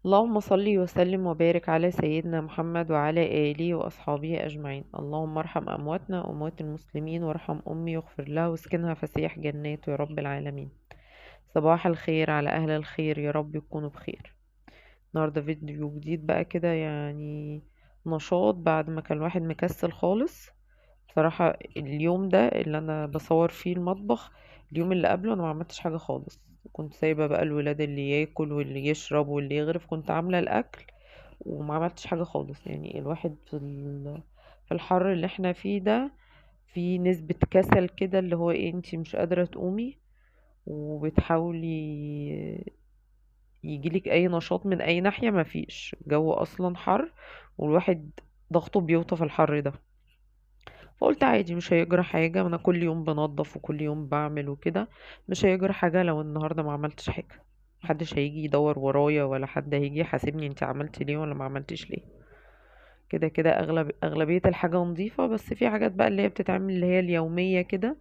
اللهم صل وسلم وبارك على سيدنا محمد وعلى آله وأصحابه أجمعين. اللهم ارحم أمواتنا وأموات المسلمين وارحم أمي واغفر لها واسكنها فسيح جنات يا رب العالمين. صباح الخير على أهل الخير، يا رب يكونوا بخير. النهاردة فيديو جديد بقى كده، يعني نشاط بعد ما كان الواحد مكسل خالص. بصراحة اليوم ده اللي أنا بصور فيه المطبخ، اليوم اللي قبله أنا ما عملتش حاجة خالص. كنت سايبة بقى الولاد اللي ياكل واللي يشرب واللي يغرف، كنت عاملة الأكل وما عملتش حاجة خالص. يعني الواحد في الحر اللي احنا فيه ده، في نسبة كسل كده، اللي هو ايه، انتي مش قادرة تقومي وبتحاولي يجيلك اي نشاط من اي ناحية. مفيش، جو اصلا حر والواحد ضغطه بيوطى في الحر ده. فقلت عادي، مش هيجرى حاجة، انا كل يوم بنظف وكل يوم بعمل وكده. مش هيجرى حاجة لو النهاردة ما عملتش حاجة. محدش هيجي يدور ورايا ولا حد هيجي يحاسبني انت عملتي ليه ولا ما عملتيش ليه. كده كده اغلبية الحاجة نظيفة، بس في حاجات بقى اللي هي بتتعمل اللي هي اليومية كده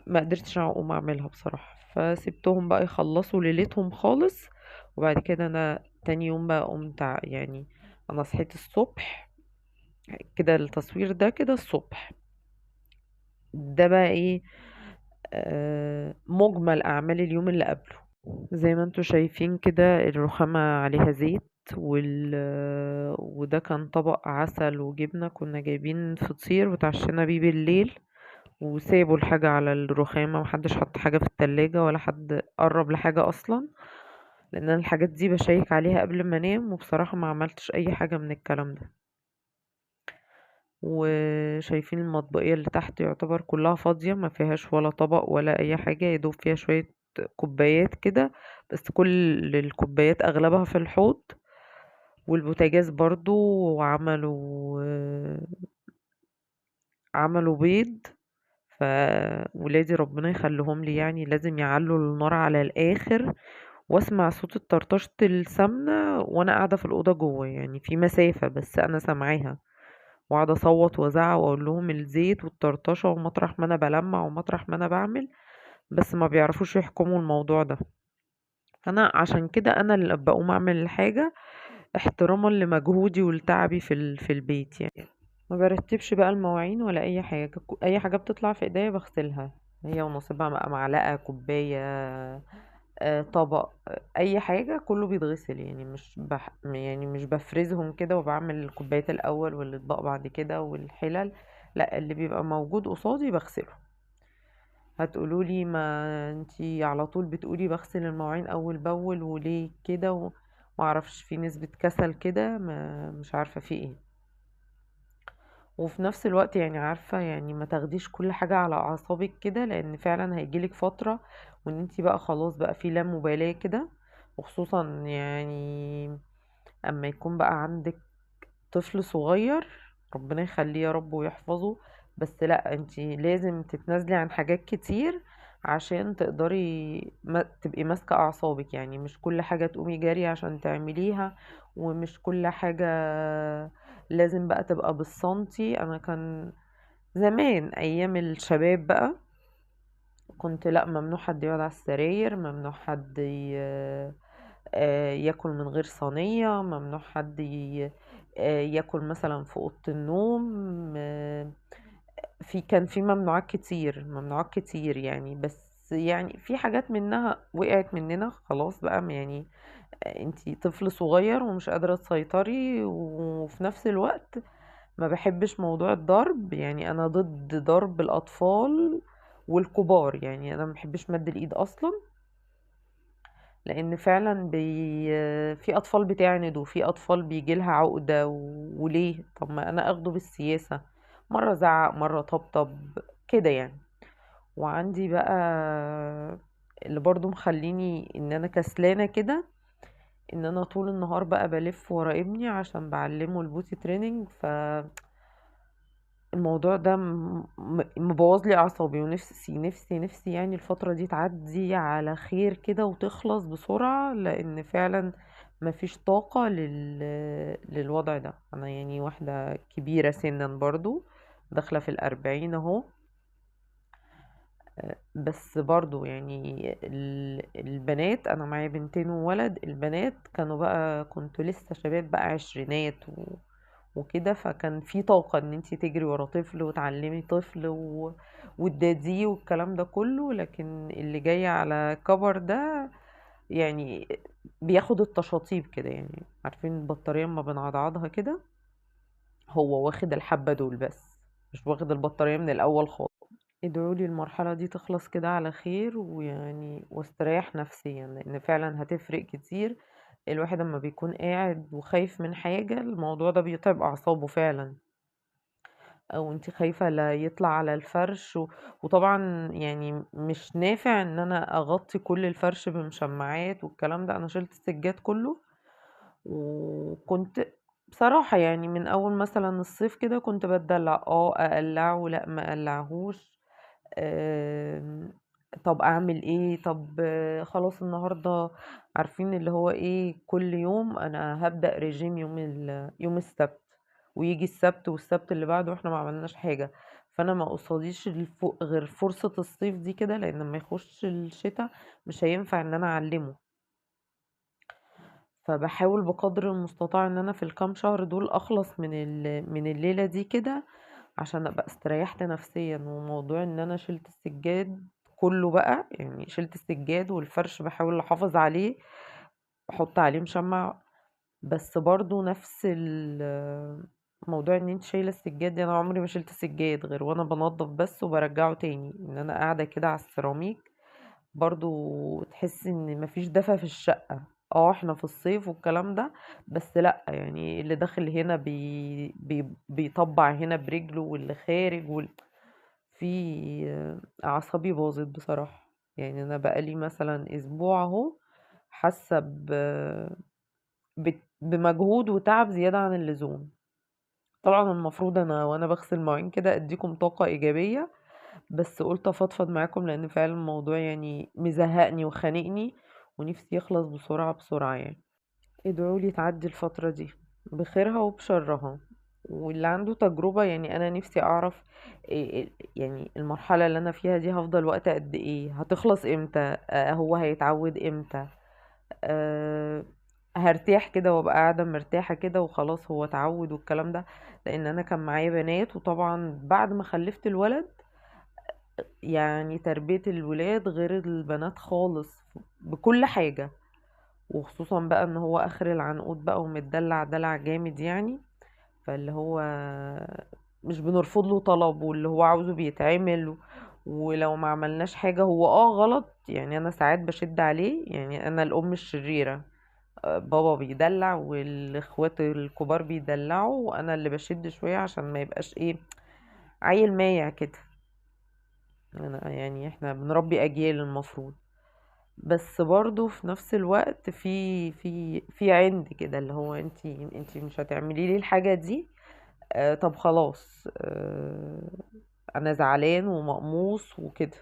ما قدرتش اقوم اعملها بصراحة، فسبتهم بقى يخلصوا ليلتهم خالص. وبعد كده انا تاني يوم بقى قمت يعني انا صحيت الصبح كده. التصوير ده كده الصبح، ده بقى ايه، مجمل اعمال اليوم اللي قبله. زي ما انتوا شايفين كده الرخامة عليها زيت، وده كان طبق عسل وجبنة كنا جايبين فطير وتعشينا بيه بالليل، وسابوا الحاجة على الرخامة. محدش حط حاجة في التلاجة ولا حد قرب لحاجة أصلا، لأن أنا الحاجات دي بشيك عليها قبل ما انام، وبصراحة ما عملتش أي حاجة من الكلام ده. وشايفين المطبقية اللي تحت يعتبر كلها فاضية، ما فيهاش ولا طبق ولا أي حاجة، يدوب فيها شوية كوبايات كده. بس كل الكوبايات أغلبها في الحوض. والبوتاجاز برضو، عملوا بيض. فولادي ربنا يخليهم لي، يعني لازم يعلوا النار على الآخر، واسمع صوت الطرطشة السمنة وانا قاعدة في الأوضة جوه، يعني في مسافة بس انا سامعاها. واقعد اصوت وازعق واقول لهم الزيت والطرطشه، ومطرح ما انا بلمع ومطرح ما انا بعمل، بس ما بيعرفوش يحكموا الموضوع ده. فانا عشان كده انا اللي بقوم اعمل الحاجه احتراما لمجهودي ولتعبي في البيت يعني. ما برتبش بقى المواعين ولا اي حاجه، اي حاجه بتطلع في ايديا بغسلها، هي ونصيبها بقى، معلقه، كوبايه، طبق، اي حاجه كله بيتغسل. يعني يعني مش بفرزهم كده وبعمل الكوبايات الاول والاطباق بعد كده والحلل. لا، اللي بيبقى موجود قصادي بغسله. هتقولولي ما انتي على طول بتقولي بغسل المواعين اول باول وليه كده معرفش، في نسبة كسل كده، ما مش عارفة في ايه. وفي نفس الوقت يعني عارفة، يعني ما تاخديش كل حاجة على أعصابك كده، لأن فعلا هيجيلك فترة وان انتي بقى خلاص بقى في لا مبالاة كده. وخصوصا يعني اما يكون بقى عندك طفل صغير، ربنا يخليه يا رب ويحفظه. بس لا، انتي لازم تتنازلي عن حاجات كتير عشان تقدري ما تبقي ماسكة اعصابك. يعني مش كل حاجة تقومي جري عشان تعمليها، ومش كل حاجة لازم بقى تبقى بالسنتي. انا كان زمان ايام الشباب بقى كنت لا، ممنوع حد يقعد على السراير، ممنوع حد ياكل من غير صينية، ممنوع حد ياكل مثلا في أوضة النوم. كان في ممنوعات كتير، ممنوعات كتير يعني. بس يعني في حاجات منها وقعت مننا خلاص بقى يعني. انتي طفل صغير ومش قادرة تسيطري، وفي نفس الوقت ما بحبش موضوع الضرب. يعني انا ضد ضرب الاطفال والكبار، يعني انا ما بحبش مد الايد اصلا. لان فعلا في اطفال بتعند وفي اطفال بيجيلها عقدة وليه؟ طب ما انا اخده بالسياسة، مرة زعق مرة طبطب كده يعني. وعندي بقى اللي برضو مخليني ان انا كسلانة كده، ان انا طول النهار بقى بلف ورا ابني عشان بعلمه البوتي تريننج. الموضوع ده مبوظ لي اعصابي، ونفسي نفسي نفسي يعني الفترة دي تعدي على خير كده وتخلص بسرعة، لان فعلا مفيش طاقة للوضع ده. انا يعني واحدة كبيرة سنا برضو، داخلة في 40 اهو. بس برضو يعني البنات، انا معايا بنتين وولد، البنات كانوا بقى كنتوا لسه شباب بقى عشرينات وكده، فكان في طاقة ان انتي تجري ورا طفل وتعلمي طفل وتداديه والكلام ده كله. لكن اللي جاي على كبر ده يعني بياخد التشاطيب كده، يعني عارفين البطارية اما بنعضعضها كده، هو واخد الحبة دول بس، مش واخد البطارية من الأول خالص. ادعولي المرحلة دي تخلص كده على خير، ويعني واستريح نفسيا، لأن فعلا هتفرق كتير. الواحد لما بيكون قاعد وخايف من حاجة، الموضوع ده بيتعب أعصابه فعلا. أو انت خايفة لا يطلع على الفرش وطبعا يعني مش نافع ان انا اغطي كل الفرش بمشمعات والكلام ده. انا شلت السجاد كله، وكنت بصراحة يعني من اول مثلا الصيف كده كنت بتدلع، اقلعه لا ما اقلعهوش. آمم، طب أعمل إيه؟ طب خلاص النهارده عارفين اللي هو إيه، كل يوم أنا هابدأ ريجيم يوم السبت، وييجي السبت والسبت اللي بعده إحنا ما عملناش حاجة. فأنا ما قصاديش غير فرصة الصيف دي كده، لأن لما يخش الشتا مش هينفع إن أنا أعلمه. فباحاول بقدر المستطاع إن أنا في الكام شهر دول أخلص من الليلة دي كده، عشان ابقى استريحت نفسيا. وموضوع ان انا شلت السجاد كله بقى، يعني شلت السجاد والفرش بحاول احافظ عليه، احط عليه مشمع. بس برضو نفس موضوع ان انت شايله السجاد دي، انا عمري ما شلت سجاد غير وانا بنضف بس وبرجعه تاني، ان انا قاعده كده على السيراميك. برضو تحس ان مفيش دفى في الشقة. احنا في الصيف والكلام ده، بس لا يعني اللي داخل هنا بيطبع هنا برجله، واللي خارج في اعصابي باظت بصراحة. يعني انا بقالي مثلا اسبوع اهو حاسة بمجهود وتعب زيادة عن اللزوم. طبعا المفروض انا وانا بغسل مواعين كده اديكم طاقة ايجابية، بس قلت افضفض معاكم لان فعلا الموضوع يعني مزهقني وخانقني، ونفسي يخلص بسرعة بسرعة يعني. ادعولي تعدي الفترة دي بخيرها وبشرها. واللي عنده تجربة، يعني انا نفسي اعرف يعني المرحلة اللي انا فيها دي هفضل وقت قد ايه، هتخلص امتى، هو هيتعود امتى، أه هرتاح كده وابقى قاعدة مرتاحة كده وخلاص هو اتعود والكلام ده. لان انا كان معايا بنات، وطبعا بعد ما خلفت الولد يعني تربية الولاد غير البنات خالص بكل حاجة. وخصوصا بقى ان هو اخر العنقود بقى ومتدلع دلع جامد يعني. فاللي هو مش بنرفض له طلب، واللي هو عاوزه بيتعمل. ولو ما عملناش حاجة هو غلط، يعني انا ساعات بشد عليه، يعني انا الام الشريرة. بابا بيدلع والاخوات الكبار بيدلعوا، وانا اللي بشد شوية عشان ما يبقاش ايه، عيل مايع كده. يعني احنا بنربي اجيال المفروض. بس برضو في نفس الوقت في عند كده اللي هو انتي مش هتعملي لي الحاجة دي. طب خلاص، انا زعلان ومقموص وكده.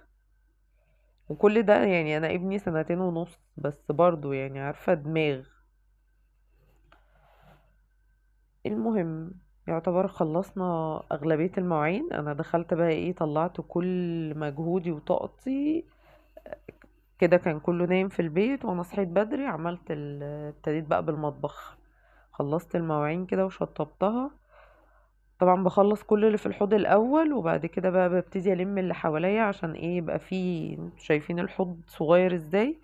وكل ده يعني انا ابني سنتين ونص بس، برضو يعني عارفة دماغ. المهم، يعتبر خلصنا اغلبية المواعين. انا دخلت بقى ايه، طلعت كل مجهودي وطاقتي كده. كان كله نايم في البيت وانا صحيت بدري، ابتديت بقى بالمطبخ. خلصت المواعين كده وشطبتها. طبعا بخلص كل اللي في الحوض الاول، وبعد كده بقى ببتدي الم اللي حواليا، عشان ايه يبقى فيه، انتوا شايفين الحوض صغير ازاي.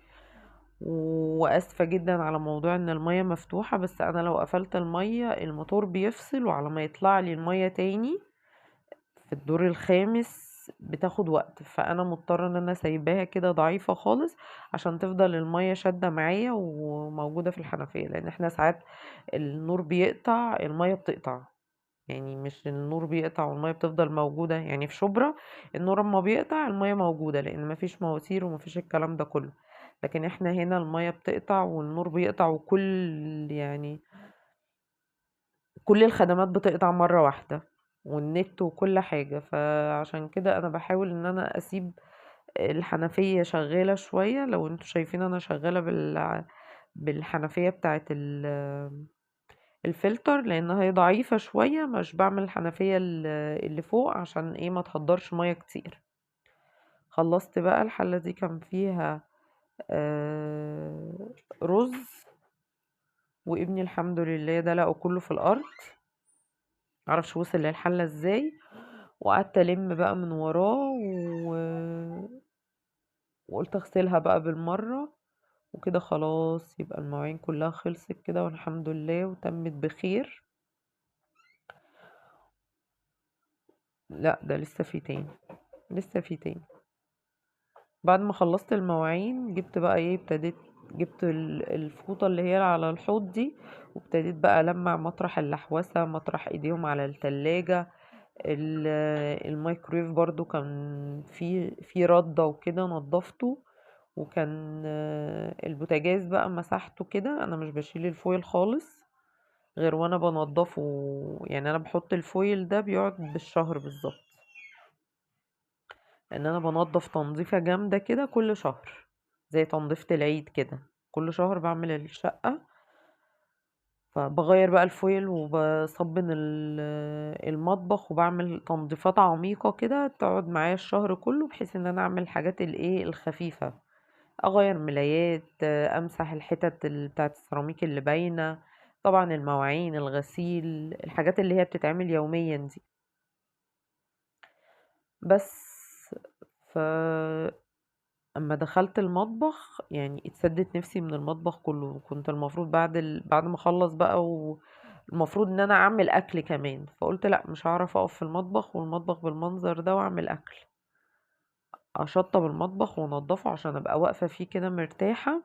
واسفة جدا على موضوع ان المية مفتوحة، بس انا لو قفلت المية الموتور بيفصل، وعلى ما يطلع لي المية تاني في الدور الخامس بتاخد وقت. فانا مضطرة ان انا سايباها كده ضعيفة خالص، عشان تفضل المية شادة معايا وموجودة في الحنفية. لان احنا ساعات النور بيقطع المية بتقطع، يعني مش النور بيقطع والمية بتفضل موجودة. يعني في شبرا النور اما بيقطع المية موجودة، لان مفيش مواسير ومفيش الكلام ده كله. لكن احنا هنا المية بتقطع والنور بيقطع، يعني كل الخدمات بتقطع مرة واحدة، والنت وكل حاجة. فعشان كده انا بحاول ان انا اسيب الحنفية شغالة شوية. لو انتوا شايفين انا شغالة بالحنفية بتاعت الفلتر، لانها هي ضعيفة شوية، مش بعمل الحنفية اللي فوق عشان ايه ما تهدرش مية كتير. خلصت بقى الحلة دي كان فيها رز، وابني الحمد لله ده لقوا كله في الارض، معرفش وصل للحلة ازاي. وقعدت الم بقى من وراه وقلت اغسلها بقى بالمرة، وكده خلاص يبقى المواعين كلها خلصت كده والحمد لله وتمت بخير. لا ده لسه في تاني، لسه في تاني. بعد ما خلصت المواعين جبت بقى ايه، ابتديت جبت الفوطة اللي هي على الحوض دي، وابتديت بقى ألمع مطرح اللحوسة، مطرح ايديهم على التلاجة. الميكرويف برضو كان في ردة وكده نضفته. وكان البوتاجاز بقى مسحته كده، انا مش بشيل الفويل خالص غير وانا بنضفه. يعني انا بحط الفويل ده بيقعد بالشهر بالظبط، لان انا بنضف تنظيفة جامدة كده كل شهر، زي تنظيفة العيد كده. كل شهر بعمل الشقة، فبغير بقى الفويل وبصبن المطبخ وبعمل تنظيفات عميقة كده تقعد معايا الشهر كله، بحيث ان انا اعمل الحاجات الايه الخفيفة، اغير ملايات، امسح الحتت بتاعت السيراميك اللي باينة، طبعا المواعين، الغسيل، الحاجات اللي هي بتتعمل يوميا دي بس. ف اما دخلت المطبخ يعني اتسدت نفسي من المطبخ كله. كنت المفروض بعد ما اخلص بقى، والمفروض ان انا اعمل اكل كمان، فقلت لا مش هعرف اقف في المطبخ والمطبخ بالمنظر ده واعمل اكل. اشطب المطبخ وانضفه عشان ابقى واقفة فيه كده مرتاحة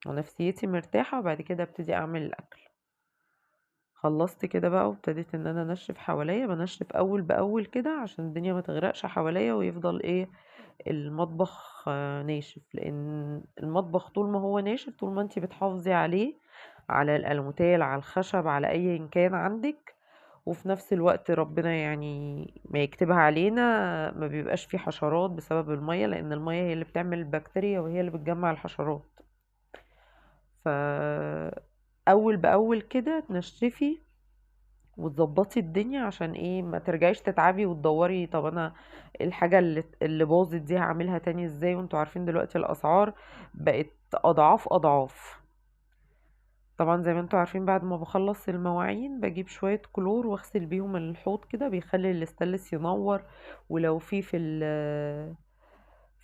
ونفسيتي مرتاحة، وبعد كده ابتدي اعمل الاكل. خلصت كده بقى وابتديت ان انا انشف حواليا، بنشف اول باول كده عشان الدنيا ما تغرقش حواليا ويفضل ايه المطبخ ناشف. لان المطبخ طول ما هو ناشف، طول ما انتي بتحافظي عليه، على الالموتال، على الخشب، على اي كان عندك، وفي نفس الوقت ربنا يعني ما يكتبها علينا، ما بيبقاش فيه حشرات بسبب المية، لان المية هي اللي بتعمل البكتيريا وهي اللي بتجمع الحشرات. ف اول باول كده تنشفي وتظبطي الدنيا، عشان ايه ما ترجعيش تتعبي وتدوري طب انا الحاجة اللي باظت دي هعملها تاني ازاي، وانتوا عارفين دلوقتي الاسعار بقت اضعاف اضعاف. طبعا زي ما انتوا عارفين بعد ما بخلص المواعين بجيب شوية كلور واغسل بيهم الحوض كده، بيخلي الاستانلس ينور، ولو في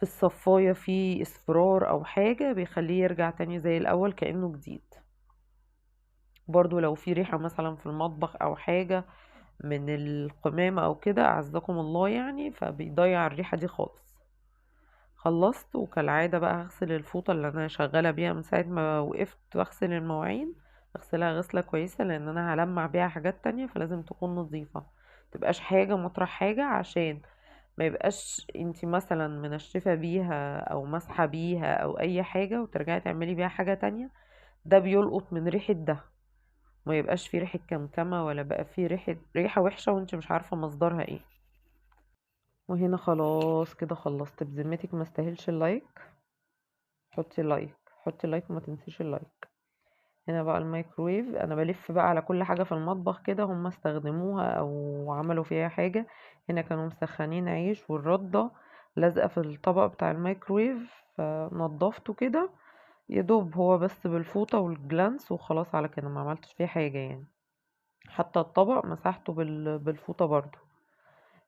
الصفاية في اصفرار او حاجة بيخليه يرجع تاني زي الاول كأنه جديد. برضو لو في ريحة مثلا في المطبخ او حاجة من القمامة او كده اعزكم الله يعني، فبيضيع الريحة دي خالص. خلصت وكالعادة بقى هغسل الفوطة اللي انا شغالة بيها من ساعة ما وقفت واغسل المواعين، اغسلها غسلة كويسة لان انا هلمع بيها حاجات تانية، فلازم تكون نظيفة، متبقاش حاجة مطرح حاجة، عشان ما يبقاش انتي مثلا منشفة بيها او مسحة بيها او اي حاجة وترجعي تعملي بيها حاجة تانية، ده بيلقط من ريحة ده، ما يبقاش فيه ريحة كمكمة ولا بقى فيه ريحة وحشة وانت مش عارفة مصدرها ايه. وهنا خلاص كده خلصت، بذمتك ما استاهلش اللايك؟ حطي لايك، حطي لايك وما تنسيش اللايك. هنا بقى الميكرويف، انا بلف بقى على كل حاجة في المطبخ كده هم استخدموها او عملوا فيها حاجة. هنا كانوا مسخنين عيش والردة لازقة في الطبق بتاع الميكرويف، فنضفته كده يدوب هو بس بالفوطة والجلانس وخلاص، على كده ما عملتش فيه حاجة يعني. حتى الطبق مسحته بالفوطة برضو.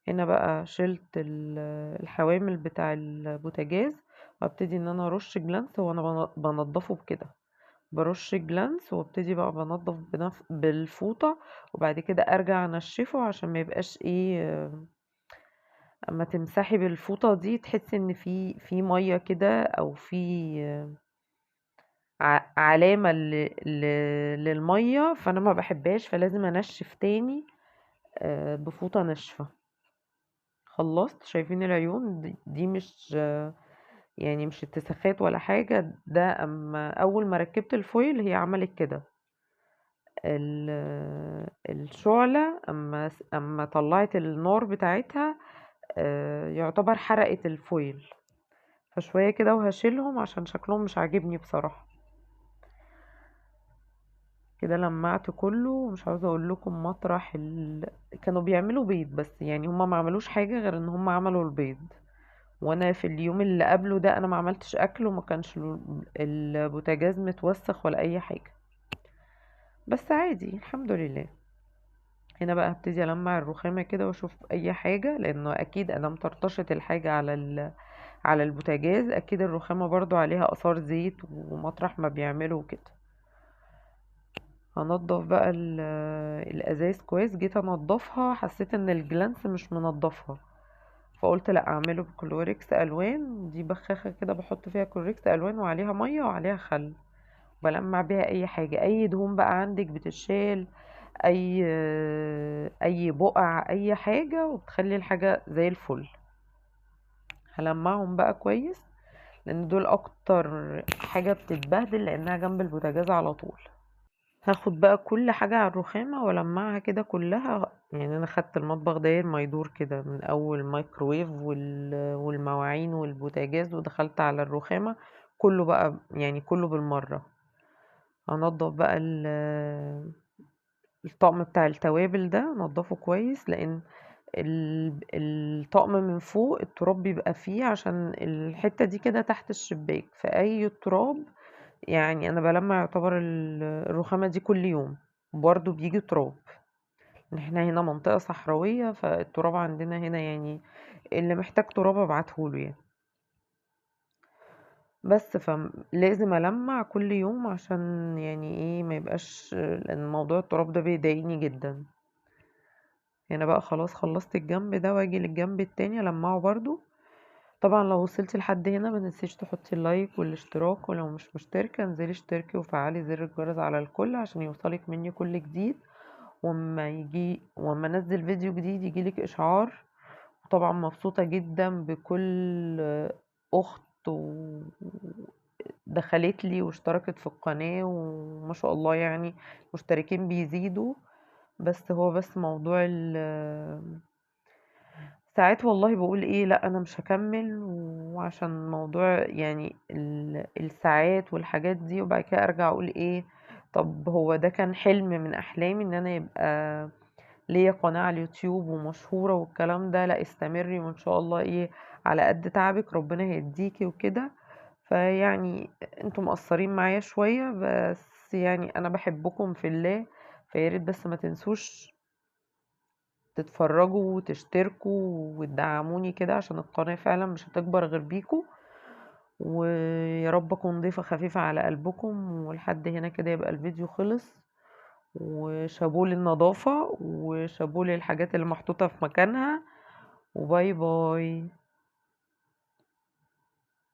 هنا بقى شلت الحوامل بتاع البوتاجاز، وابتدي ان انا ارش جلانس وانا بنضفه بكده، برش جلانس وابتدي بقى بنضف بالفوطة، وبعد كده ارجع انشفه عشان ما يبقاش ايه، اما تمسحي بالفوطة دي تحسي ان في مية كده او في علامة للمية، فانا ما بحبهاش، فلازم انشف تاني بفوطة ناشفة. خلصت، شايفين العيون دي مش يعني مش اتساخات ولا حاجة، ده اما اول ما ركبت الفويل هي عملت كده. الشعلة اما طلعت النار بتاعتها يعتبر حرقت الفويل، فشوية كده وهشيلهم عشان شكلهم مش عاجبني بصراحة. كده لمعت كله، ومش عاوزة اقول لكم مطرح كانوا بيعملوا بيض، بس يعني هما ما عملوش حاجة غير ان هما عملوا البيض، وانا في اليوم اللي قبله ده انا ما عملتش اكل وما كانش البوتاجاز متوسخ ولا اي حاجه. بس عادي الحمد لله. هنا بقى هبتدي المع الرخامه كده واشوف اي حاجه، لانه اكيد ادام طرطشت الحاجه على البوتاجاز اكيد الرخامه برضو عليها اثار زيت ومطرح ما بيعملوا كده. هنضف بقى الازاز كويس. جيت انضفها حسيت ان الجلانس مش منضفها، فقلت لا اعمله بكلوريكس الوان. دي بخاخه كده بحط فيها كلوريكس الوان وعليها ميه وعليها خل، بلمع بيها اي حاجه، اي دهون بقى عندك بتتشال، اي بقع اي حاجه، وبتخلي الحاجه زي الفل. هلمعهم بقى كويس لان دول اكتر حاجه بتتبهدل لانها جنب البوتاجاز على طول. هاخد بقى كل حاجة على الرخامة والمعها كده كلها. يعني انا خدت المطبخ داير ما يدور كده من اول الميكروويف والمواعين والبوتاجاز، ودخلت على الرخامة كله بقى، يعني كله بالمرة. هنضف بقى الطقم بتاع التوابل ده، نضفه كويس لان الطقم من فوق التراب بيبقى فيه، عشان الحتة دي كده تحت الشباك، فأي تراب يعني انا بلمع يعتبر الرخامة دي كل يوم، برضو بيجي تراب. احنا هنا منطقة صحراوية، فالتراب عندنا هنا يعني اللي محتاج تراب ابعتهوله يعني. بس فلازم ألمع كل يوم عشان يعني ايه ما يبقاش، لان موضوع التراب ده بيضايقني جدا. هنا بقى خلاص خلصت الجنب ده، واجي للجنب التاني ألمعه برضو. طبعا لو وصلتي لحد هنا ما تنسيش تحطي اللايك والاشتراك، ولو مش مشتركة انزلي اشتركي وفعلي زر الجرس على الكل عشان يوصلك مني كل جديد، وما انزل فيديو جديد يجيلك اشعار. وطبعا مبسوطة جدا بكل اخت دخلت لي واشتركت في القناة، وما شاء الله يعني مشتركين بيزيدوا. بس هو بس موضوع ساعات والله بقول ايه لا انا مش هكمل، وعشان موضوع يعني الساعات والحاجات دي، وبعد كده ارجع اقول ايه، طب هو ده كان حلم من احلامي ان انا يبقى ليا قناة على اليوتيوب ومشهورة والكلام ده. لا استمري وان شاء الله ايه على قد تعبك ربنا هيديكي وكده. فيعني انتم مقصرين معايا شوية، بس يعني انا بحبكم في الله، فياريت بس ما تنسوش تتفرجوا وتشتركوا وتدعموني كده، عشان القناة فعلا مش هتكبر غير بيكوا. ويا رب اكون ضيفة خفيفة على قلبكم. ولحد هنا كده يبقى الفيديو خلص، وشابوه للنظافة وشابوه للحاجات اللي محطوطة في مكانها. وباي باي.